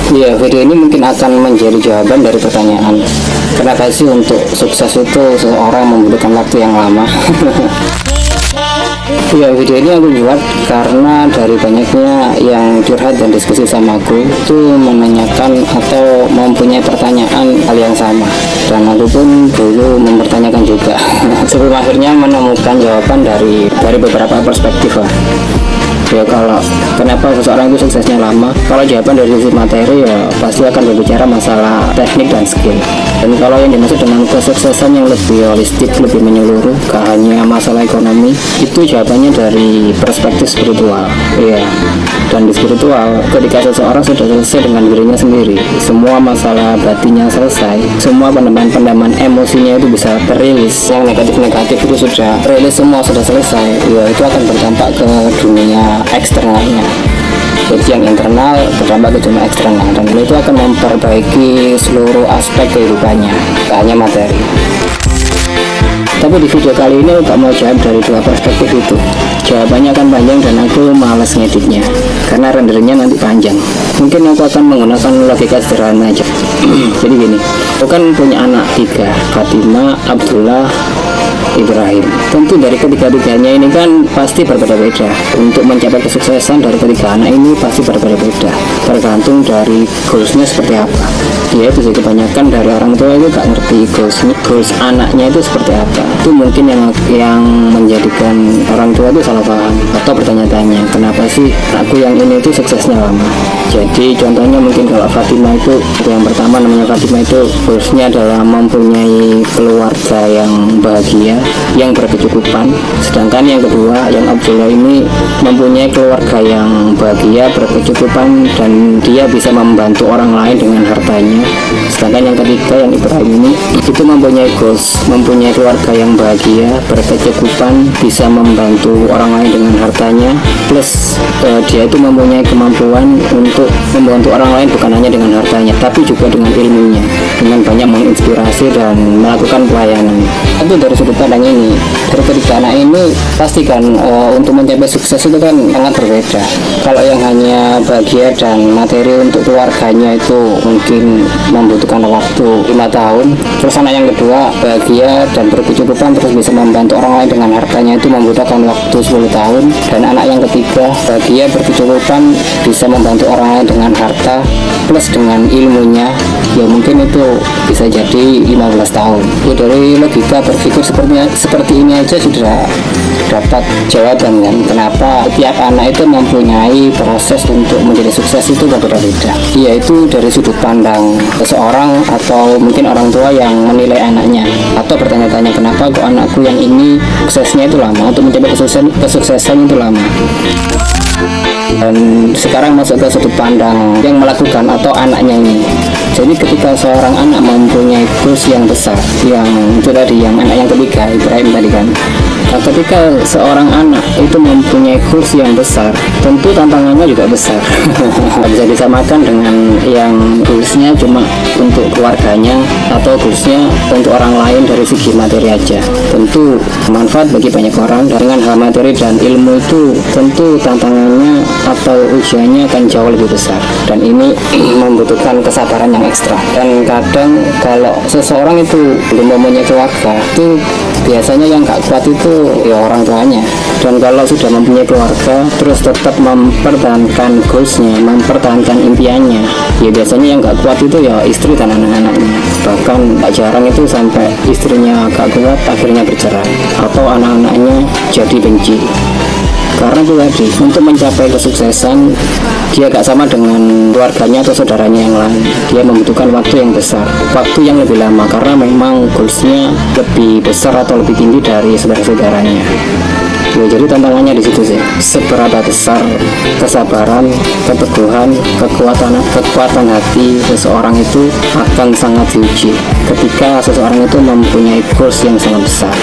Iya, video ini mungkin akan menjadi jawaban dari pertanyaan kenapa sih untuk sukses itu seseorang membutuhkan waktu yang lama. Ya, video ini aku buat karena dari banyaknya yang curhat dan diskusi sama aku itu menanyakan atau mempunyai pertanyaan hal yang sama, dan aku pun dulu mempertanyakan juga sebelum akhirnya menemukan jawaban dari beberapa perspektif lah. Ya, kalau kenapa seseorang itu suksesnya lama, kalau jawaban dari sisi materi ya pasti akan berbicara masalah teknik dan skill. Dan kalau yang dimaksud dengan kesuksesan yang lebih holistik, lebih menyeluruh, gak hanya masalah ekonomi, itu jawabannya dari perspektif spiritual. Iya, dan di spiritual, ketika seseorang sudah selesai dengan dirinya sendiri, semua masalah batinnya selesai, semua pendaman emosinya itu bisa terilis, yang negatif-negatif itu sudah rilis, semua sudah selesai, ya itu akan berdampak ke dunia eksternalnya. Jadi yang internal berdampak ke dunia eksternal, dan itu akan memperbaiki seluruh aspek kehidupannya, tak hanya materi. Tapi di video kali ini aku mau jawab dari dua perspektif itu. Jawabannya akan panjang dan aku malas ngeditnya karena rendernya nanti panjang. Mungkin aku akan menggunakan logika sederhana aja. Jadi gini, aku kan punya anak 3, Fatima, Abdullah, Ibrahim. Tentu dari ketiga-tiganya ini kan pasti berbeda-beda. Untuk mencapai kesuksesan dari ketiga anak ini pasti berbeda-beda, tergantung dari goalsnya seperti apa. Ya itu sih, kebanyakan dari orang tua itu gak ngerti goals anaknya itu seperti apa. Itu mungkin yang menjadikan orang tua itu salah paham atau bertanya-tanya kenapa sih aku yang ini itu suksesnya lama. Jadi contohnya mungkin kalau Fatima itu, yang pertama namanya Fatima itu goalsnya adalah mempunyai keluarga yang bahagia, yang berkecukupan. Sedangkan yang kedua, yang Abdullah ini mempunyai keluarga yang bahagia, berkecukupan, dan dia bisa membantu orang lain dengan hartanya. Sedangkan yang ketiga, yang Ibrahim ini itu mempunyai goals, mempunyai keluarga yang bahagia, berkecukupan, bisa membantu orang lain dengan hartanya, plus dia itu mempunyai kemampuan untuk membantu orang lain bukan hanya dengan hartanya, tapi juga dengan ilmunya, dengan banyak menginspirasi dan melakukan pelayanan. Tapi dari sudut pandang ini, dari ketiga anak ini pastikan untuk mencapai sukses itu kan sangat berbeda. Kalau yang hanya bahagia dan materi untuk keluarganya itu mungkin membutuhkan waktu 5 tahun. Terus anak yang kedua bahagia dan berkecukupan terus bisa membantu orang lain dengan hartanya, itu membutuhkan waktu 10 tahun. Dan anak yang ketiga bahagia, berkecukupan, bisa membantu orang lain dengan harta plus dengan ilmunya, ya mungkin itu bisa jadi 15 tahun. Ya dari logika berpikir seperti ini aja sudah dapat jawaban kan, kenapa tiap anak itu mempunyai proses untuk menjadi sukses itu berbeda-beda. Yaitu dari sudut pandang seseorang atau mungkin orang tua yang menilai anaknya, atau bertanya-tanya kenapa kok anakku yang ini suksesnya itu lama, untuk mencapai kesuksesan itu lama. Dan sekarang masuk ke sudut pandang yang melakukan atau anaknya ini. Jadi ketika seorang anak mempunyai goals yang besar, yang itu tadi, yang anak yang ketiga Ibrahim tadi kan, nah, ketika seorang anak itu mempunyai goals yang besar, tentu tantangannya juga besar. Tidak bisa disamakan dengan yang goalsnya cuma untuk keluarganya atau goalsnya untuk orang lain dari segi materi aja. Tentu manfaat bagi banyak orang dengan hal materi dan ilmu itu tentu tantangannya atau ujiannya akan jauh lebih besar, dan ini membutuhkan kesabaran yang ekstra. Dan kadang kalau seseorang itu belum mempunyai keluarga, itu biasanya yang gak kuat itu ya orang tuanya. Dan kalau sudah mempunyai keluarga terus tetap mempertahankan goalsnya, mempertahankan impiannya, ya biasanya yang gak kuat itu ya istri dan anak-anaknya. Bahkan tak jarang itu sampai istrinya gak kuat akhirnya bercerai, atau anak-anaknya jadi benci. Karena itu tadi, untuk mencapai kesuksesan dia gak sama dengan keluarganya atau saudaranya yang lain. Dia membutuhkan waktu yang besar, waktu yang lebih lama, karena memang goalsnya lebih besar atau lebih tinggi dari saudara-saudaranya. Ya, jadi tantangannya di situ sih, seberapa besar kesabaran, keteguhan, kekuatan hati seseorang itu akan sangat diuji ketika seseorang itu mempunyai goals yang sangat besar.